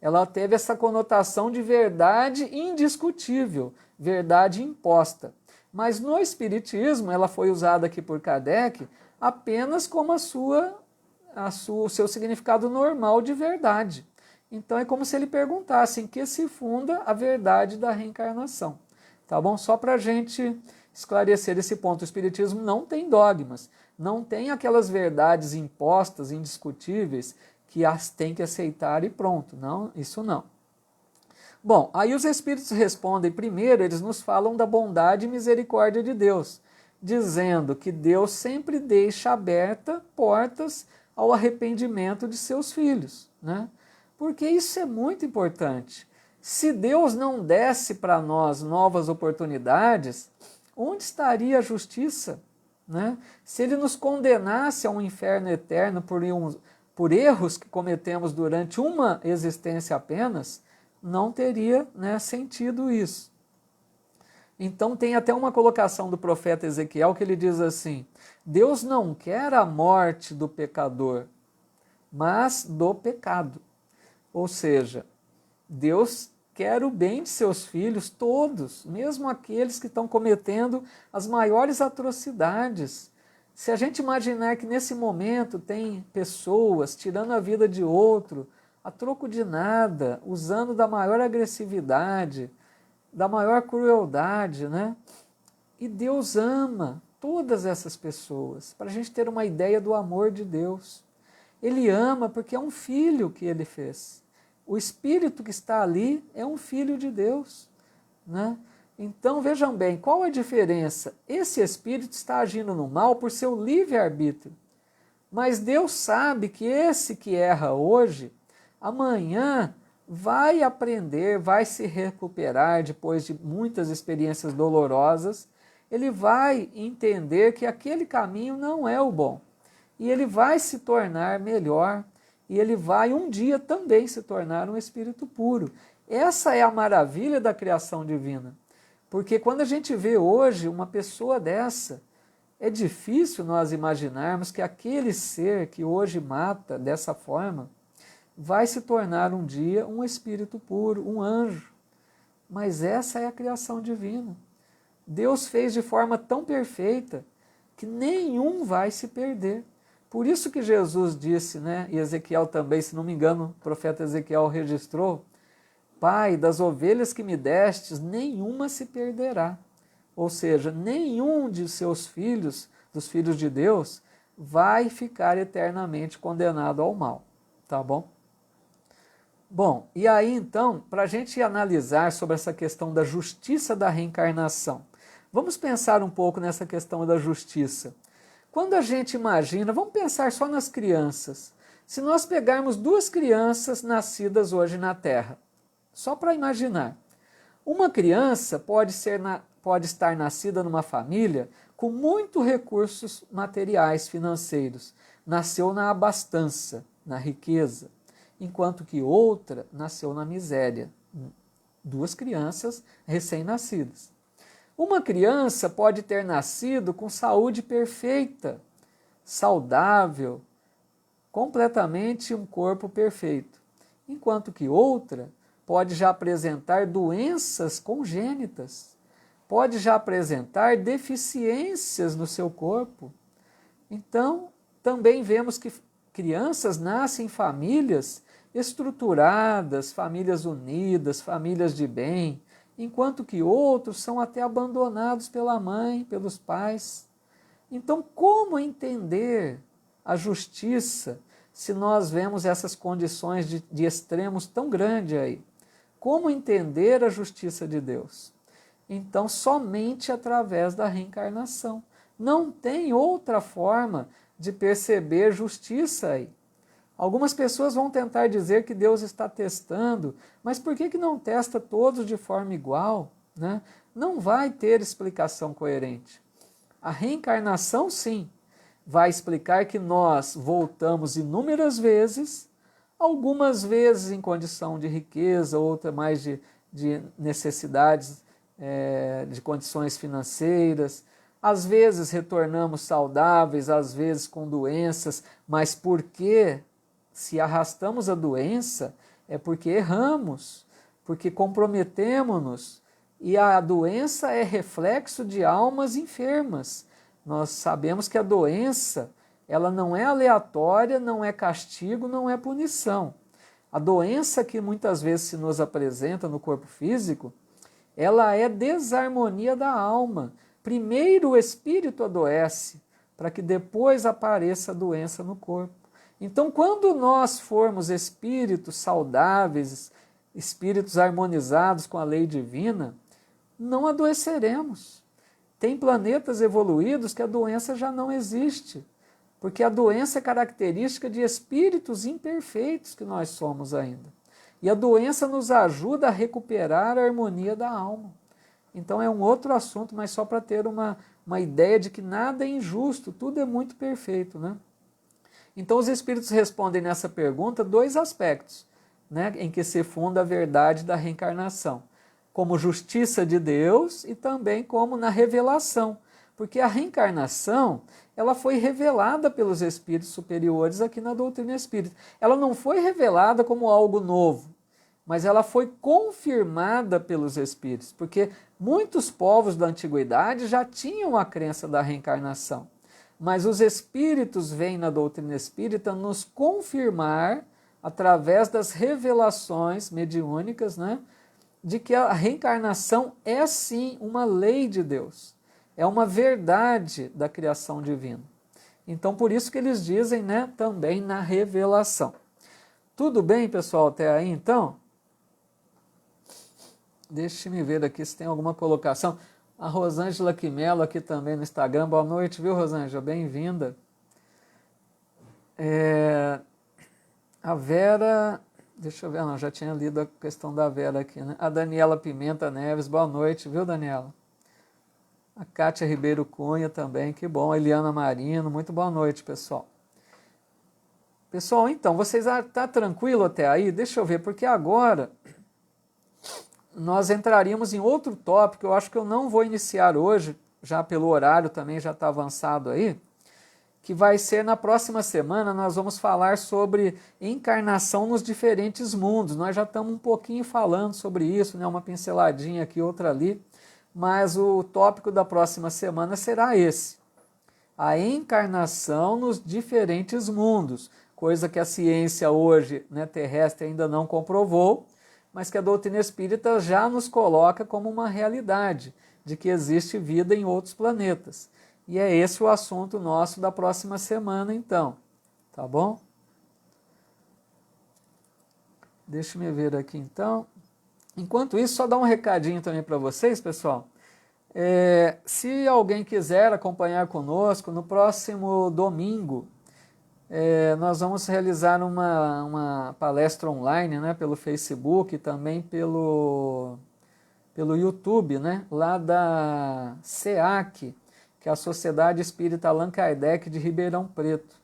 Ela teve essa conotação de verdade indiscutível, verdade imposta. Mas no Espiritismo, ela foi usada aqui por Kardec apenas como o seu significado normal de verdade. Então é como se ele perguntasse em que se funda a verdade da reencarnação. Tá bom? Só para a gente esclarecer esse ponto. O Espiritismo não tem dogmas, não tem aquelas verdades impostas, indiscutíveis, que as tem que aceitar e pronto. Não, isso não. Bom, aí os Espíritos respondem primeiro, eles nos falam da bondade e misericórdia de Deus, dizendo que Deus sempre deixa abertas portas ao arrependimento de seus filhos, né? Porque isso é muito importante. Se Deus não desse para nós novas oportunidades, onde estaria a justiça? Né? Se Ele nos condenasse a um inferno eterno por erros que cometemos durante uma existência apenas, não teria, né, sentido isso. Então tem até uma colocação do profeta Ezequiel que ele diz assim: Deus não quer a morte do pecador, mas do pecado. Ou seja, Deus quer o bem de seus filhos todos, mesmo aqueles que estão cometendo as maiores atrocidades. Se a gente imaginar que nesse momento tem pessoas tirando a vida de outro, a troco de nada, usando da maior agressividade, da maior crueldade, né? E Deus ama todas essas pessoas, para a gente ter uma ideia do amor de Deus. Ele ama porque é um filho que ele fez. O Espírito que está ali é um filho de Deus, né? Então vejam bem, qual a diferença? Esse Espírito está agindo no mal por seu livre-arbítrio. Mas Deus sabe que esse que erra hoje, amanhã vai aprender, vai se recuperar depois de muitas experiências dolorosas, ele vai entender que aquele caminho não é o bom. E ele vai se tornar melhor, e ele vai um dia também se tornar um espírito puro. Essa é a maravilha da criação divina. Porque quando a gente vê hoje uma pessoa dessa, é difícil nós imaginarmos que aquele ser que hoje mata dessa forma vai se tornar um dia um espírito puro, um anjo. Mas essa é a criação divina. Deus fez de forma tão perfeita que nenhum vai se perder. Por isso que Jesus disse, né, e Ezequiel também, se não me engano, o profeta Ezequiel registrou: Pai, das ovelhas que me destes, nenhuma se perderá. Ou seja, nenhum de seus filhos, dos filhos de Deus, vai ficar eternamente condenado ao mal. Tá bom? Bom, e aí então, para a gente analisar sobre essa questão da justiça da reencarnação, vamos pensar um pouco nessa questão da justiça. Quando a gente imagina, vamos pensar só nas crianças. Se nós pegarmos duas crianças nascidas hoje na Terra, só para imaginar, uma criança pode estar nascida numa família com muitos recursos materiais, financeiros, nasceu na abastança, na riqueza, enquanto que outra nasceu na miséria. Duas crianças recém-nascidas. Uma criança pode ter nascido com saúde perfeita, saudável, completamente um corpo perfeito, enquanto que outra pode já apresentar doenças congênitas, pode já apresentar deficiências no seu corpo. Então, também vemos que crianças nascem em famílias estruturadas, famílias unidas, famílias de bem, enquanto que outros são até abandonados pela mãe, pelos pais. Então, como entender a justiça se nós vemos essas condições de extremos tão grandes aí? Como entender a justiça de Deus? Então, somente através da reencarnação. Não tem outra forma de perceber justiça aí. Algumas pessoas vão tentar dizer que Deus está testando, mas por que não testa todos de forma igual, né? Não vai ter explicação coerente. A reencarnação, sim, vai explicar que nós voltamos inúmeras vezes, algumas vezes em condição de riqueza, outra mais de necessidades, de condições financeiras. Às vezes retornamos saudáveis, às vezes com doenças, mas por quê? Se arrastamos a doença, é porque erramos, porque comprometemos-nos, e a doença é reflexo de almas enfermas. Nós sabemos que a doença, ela não é aleatória, não é castigo, não é punição. A doença que muitas vezes se nos apresenta no corpo físico, ela é desarmonia da alma. Primeiro o espírito adoece, para que depois apareça a doença no corpo. Então, quando nós formos espíritos saudáveis, espíritos harmonizados com a lei divina, não adoeceremos. Tem planetas evoluídos que a doença já não existe, porque a doença é característica de espíritos imperfeitos que nós somos ainda. E a doença nos ajuda a recuperar a harmonia da alma. Então é um outro assunto, mas só para ter uma ideia de que nada é injusto, tudo é muito perfeito, né? Então os espíritos respondem nessa pergunta dois aspectos, né, em que se funda a verdade da reencarnação, como justiça de Deus e também como na revelação, porque a reencarnação ela foi revelada pelos espíritos superiores aqui na doutrina espírita. Ela não foi revelada como algo novo, mas ela foi confirmada pelos espíritos, porque muitos povos da antiguidade já tinham a crença da reencarnação. Mas os espíritos vêm na doutrina espírita nos confirmar, através das revelações mediúnicas, né, de que a reencarnação é sim uma lei de Deus, é uma verdade da criação divina. Então, por isso que eles dizem, né, também na revelação. Tudo bem, pessoal, até aí, então? Deixe-me ver aqui se tem alguma colocação. A Rosângela Quimelo aqui também no Instagram. Boa noite, viu, Rosângela? Bem-vinda. A Vera... Deixa eu ver, não, já tinha lido a questão da Vera aqui, né? A Daniela Pimenta Neves, boa noite, viu, Daniela? A Kátia Ribeiro Cunha também, que bom. A Eliana Marino, muito boa noite, pessoal. Pessoal, então, vocês estão tranquilo até aí? Deixa eu ver, porque agora nós entraríamos em outro tópico, eu acho que eu não vou iniciar hoje, já pelo horário também já está avançado aí, que vai ser na próxima semana, nós vamos falar sobre encarnação nos diferentes mundos. Nós já estamos um pouquinho falando sobre isso, né? Uma pinceladinha aqui, outra ali, mas o tópico da próxima semana será esse: a encarnação nos diferentes mundos, coisa que a ciência hoje, né, terrestre ainda não comprovou, mas que a doutrina espírita já nos coloca como uma realidade, de que existe vida em outros planetas. E é esse o assunto nosso da próxima semana, então. Tá bom? Deixa eu ver aqui, então. Enquanto isso, só dar um recadinho também para vocês, pessoal. Se alguém quiser acompanhar conosco, no próximo domingo, nós vamos realizar uma palestra online, né, pelo Facebook e também pelo YouTube, né, lá da SEAC, que é a Sociedade Espírita Allan Kardec de Ribeirão Preto.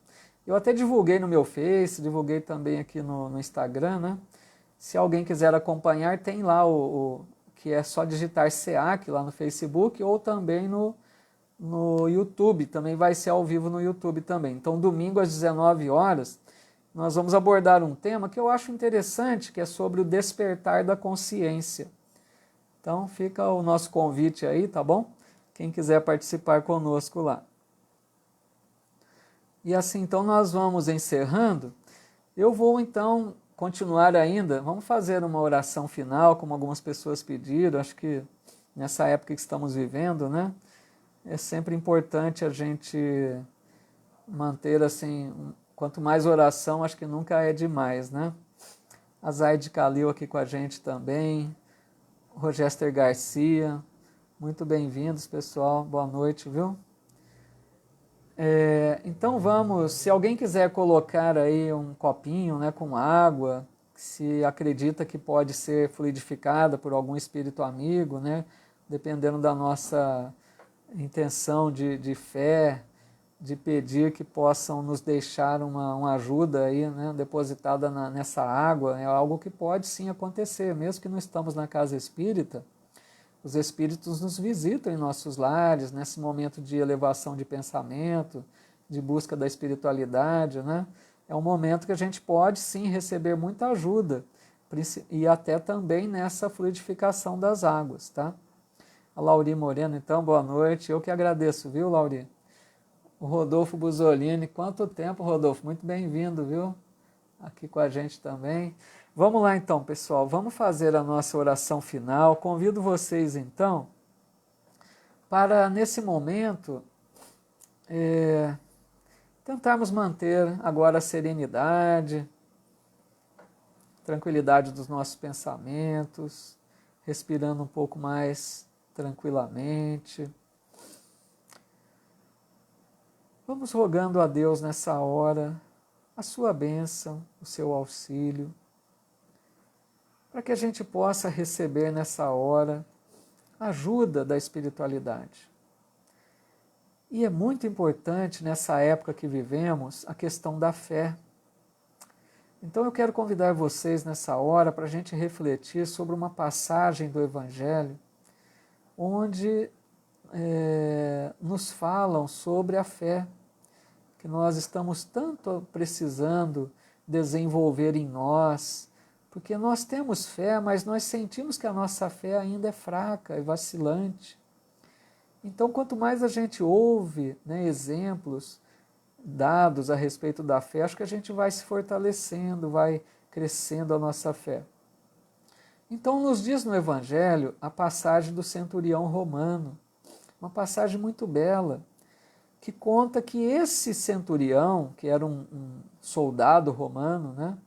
Eu até divulguei no meu Face, divulguei também aqui no Instagram, né? Se alguém quiser acompanhar, tem lá o que é só digitar SEAC lá no Facebook ou também no YouTube, também vai ser ao vivo no YouTube também. Então, domingo às 19 horas, nós vamos abordar um tema que eu acho interessante, que é sobre o despertar da consciência. Então, fica o nosso convite aí, tá bom? Quem quiser participar conosco lá. E assim, então, nós vamos encerrando. Eu vou, então, continuar ainda. Vamos fazer uma oração final, como algumas pessoas pediram. Acho que nessa época que estamos vivendo, né? É sempre importante a gente manter, assim, quanto mais oração, acho que nunca é demais, né? A Zaide Calil aqui com a gente também. O Rogester Garcia. Muito bem-vindos, pessoal. Boa noite, viu? Então vamos, se alguém quiser colocar aí um copinho, né, com água, se acredita que pode ser fluidificada por algum espírito amigo, né, dependendo da nossa intenção de fé, de pedir que possam nos deixar uma ajuda aí, né, depositada nessa água, é algo que pode sim acontecer, mesmo que não estamos na casa espírita. Os espíritos nos visitam em nossos lares, nesse momento de elevação de pensamento, de busca da espiritualidade, né? É um momento que a gente pode sim receber muita ajuda, e até também nessa fluidificação das águas, tá? A Lauri Moreno, então, boa noite. Eu que agradeço, viu, Lauri? O Rodolfo Busolini, quanto tempo, Rodolfo? Muito bem-vindo, viu? Aqui com a gente também. Vamos lá então, pessoal, vamos fazer a nossa oração final. Convido vocês então para, nesse momento, tentarmos manter agora a serenidade, tranquilidade dos nossos pensamentos, respirando um pouco mais tranquilamente. Vamos rogando a Deus nessa hora a sua bênção, o seu auxílio, para que a gente possa receber nessa hora a ajuda da espiritualidade. E é muito importante nessa época que vivemos a questão da fé. Então eu quero convidar vocês nessa hora para a gente refletir sobre uma passagem do Evangelho onde nos falam sobre a fé, que nós estamos tanto precisando desenvolver em nós, porque nós temos fé, mas nós sentimos que a nossa fé ainda é fraca, é vacilante. Então, quanto mais a gente ouve, exemplos dados a respeito da fé, acho que a gente vai se fortalecendo, vai crescendo a nossa fé. Então, nos diz no Evangelho a passagem do centurião romano, uma passagem muito bela, que conta que esse centurião, que era um soldado romano,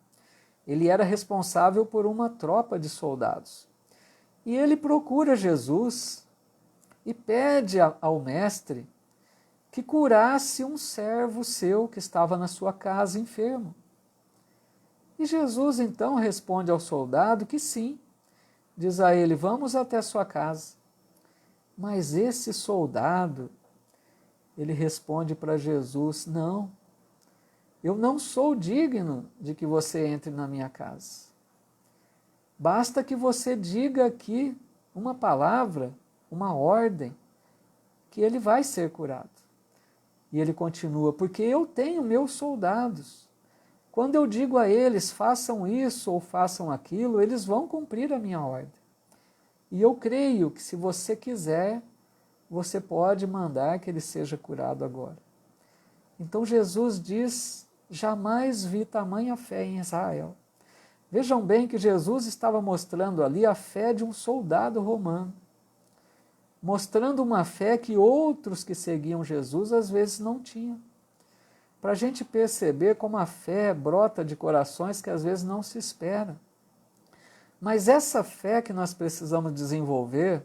ele era responsável por uma tropa de soldados. E ele procura Jesus e pede ao mestre que curasse um servo seu que estava na sua casa enfermo. E Jesus então responde ao soldado que sim, diz a ele: vamos até a sua casa. Mas esse soldado, ele responde para Jesus: não, eu não sou digno de que você entre na minha casa. Basta que você diga aqui uma palavra, uma ordem, que ele vai ser curado. E ele continua: porque eu tenho meus soldados. Quando eu digo a eles, façam isso ou façam aquilo, eles vão cumprir a minha ordem. E eu creio que se você quiser, você pode mandar que ele seja curado agora. Então Jesus diz: jamais vi tamanha fé em Israel. Vejam bem que Jesus estava mostrando ali a fé de um soldado romano, mostrando uma fé que outros que seguiam Jesus às vezes não tinham. Para a gente perceber como a fé brota de corações que às vezes não se espera. Mas essa fé que nós precisamos desenvolver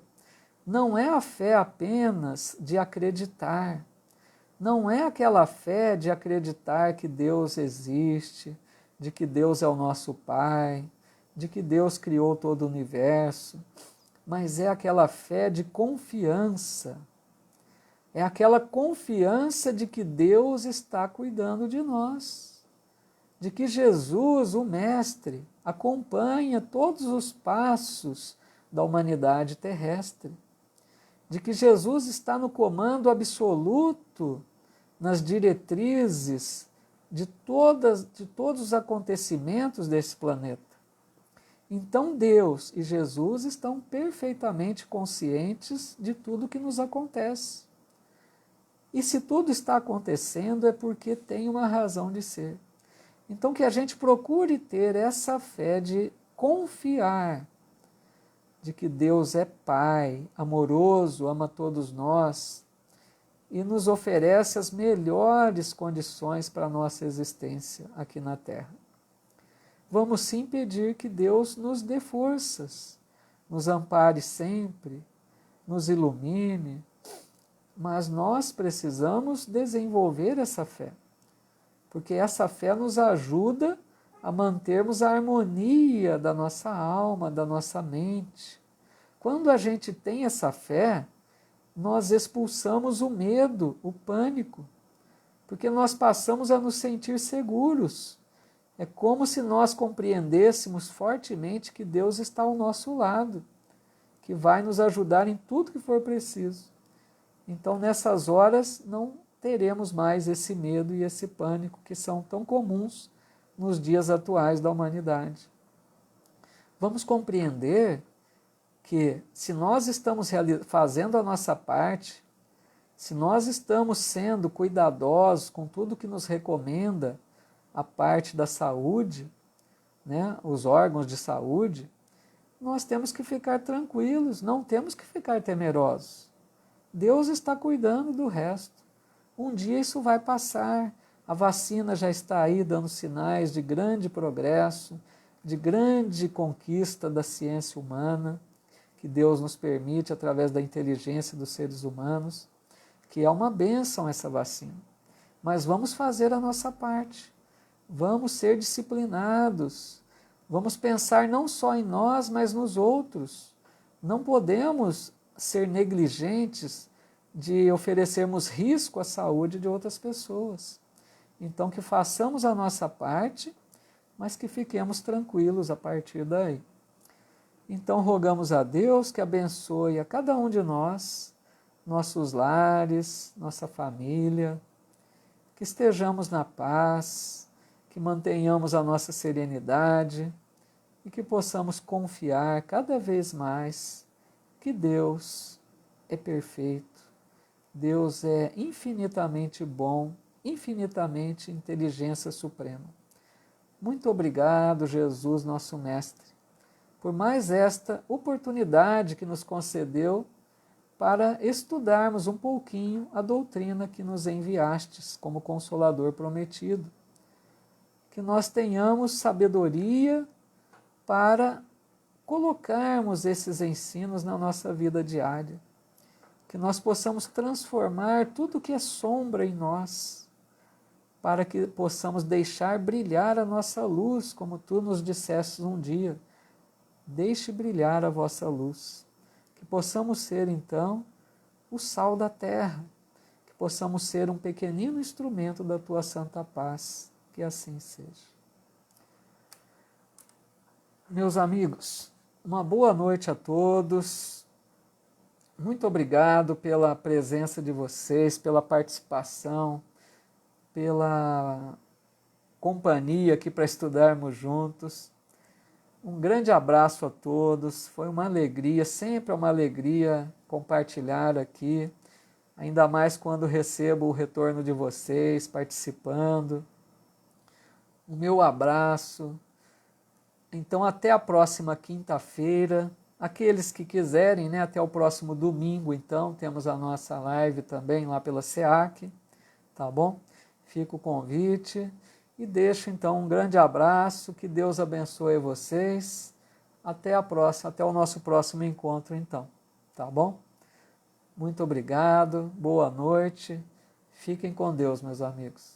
não é a fé apenas de acreditar, não é aquela fé de acreditar que Deus existe, de que Deus é o nosso Pai, de que Deus criou todo o universo, mas é aquela fé de confiança. É aquela confiança de que Deus está cuidando de nós, de que Jesus, o Mestre, acompanha todos os passos da humanidade terrestre, de que Jesus está no comando absoluto, nas diretrizes de todos os acontecimentos desse planeta. Então Deus e Jesus estão perfeitamente conscientes de tudo que nos acontece. E se tudo está acontecendo é porque tem uma razão de ser. Então que a gente procure ter essa fé de confiar de que Deus é Pai, amoroso, ama todos nós e nos oferece as melhores condições para a nossa existência aqui na Terra. Vamos sim pedir que Deus nos dê forças, nos ampare sempre, nos ilumine, mas nós precisamos desenvolver essa fé, porque essa fé nos ajuda a mantermos a harmonia da nossa alma, da nossa mente. Quando a gente tem essa fé, nós expulsamos o medo, o pânico, porque nós passamos a nos sentir seguros. É como se nós compreendêssemos fortemente que Deus está ao nosso lado, que vai nos ajudar em tudo que for preciso. Então, nessas horas, não teremos mais esse medo e esse pânico que são tão comuns nos dias atuais da humanidade. Vamos compreender que se nós estamos fazendo a nossa parte, se nós estamos sendo cuidadosos com tudo que nos recomenda a parte da saúde, os órgãos de saúde, nós temos que ficar tranquilos, não temos que ficar temerosos. Deus está cuidando do resto. Um dia isso vai passar, A vacina já está aí dando sinais de grande progresso, de grande conquista da ciência humana, que Deus nos permite através da inteligência dos seres humanos, que é uma bênção essa vacina. Mas vamos fazer a nossa parte, vamos ser disciplinados, vamos pensar não só em nós, mas nos outros. Não podemos ser negligentes de oferecermos risco à saúde de outras pessoas. Então, que façamos a nossa parte, mas que fiquemos tranquilos a partir daí. Então, rogamos a Deus que abençoe a cada um de nós, nossos lares, nossa família, que estejamos na paz, que mantenhamos a nossa serenidade e que possamos confiar cada vez mais que Deus é perfeito, Deus é infinitamente bom, infinitamente inteligência suprema. Muito obrigado, Jesus, nosso Mestre, por mais esta oportunidade que nos concedeu para estudarmos um pouquinho a doutrina que nos enviastes como Consolador prometido. Que nós tenhamos sabedoria para colocarmos esses ensinos na nossa vida diária. Que nós possamos transformar tudo que é sombra em nós, para que possamos deixar brilhar a nossa luz, como tu nos disseste um dia. Deixe brilhar a vossa luz. Que possamos ser, então, o sal da terra, que possamos ser um pequenino instrumento da tua santa paz. Que assim seja. Meus amigos, uma boa noite a todos. Muito obrigado pela presença de vocês, pela participação, pela companhia aqui para estudarmos juntos. Um grande abraço a todos, foi uma alegria, sempre é uma alegria compartilhar aqui, ainda mais quando recebo o retorno de vocês participando. O meu abraço. Então até a próxima quinta-feira. Aqueles que quiserem, né, até o próximo domingo, então, temos a nossa live também lá pela SEAC, tá bom? Fica o convite e deixo então um grande abraço, que Deus abençoe vocês. Até a próxima, até o nosso próximo encontro então, tá bom? Muito obrigado, boa noite, fiquem com Deus, meus amigos.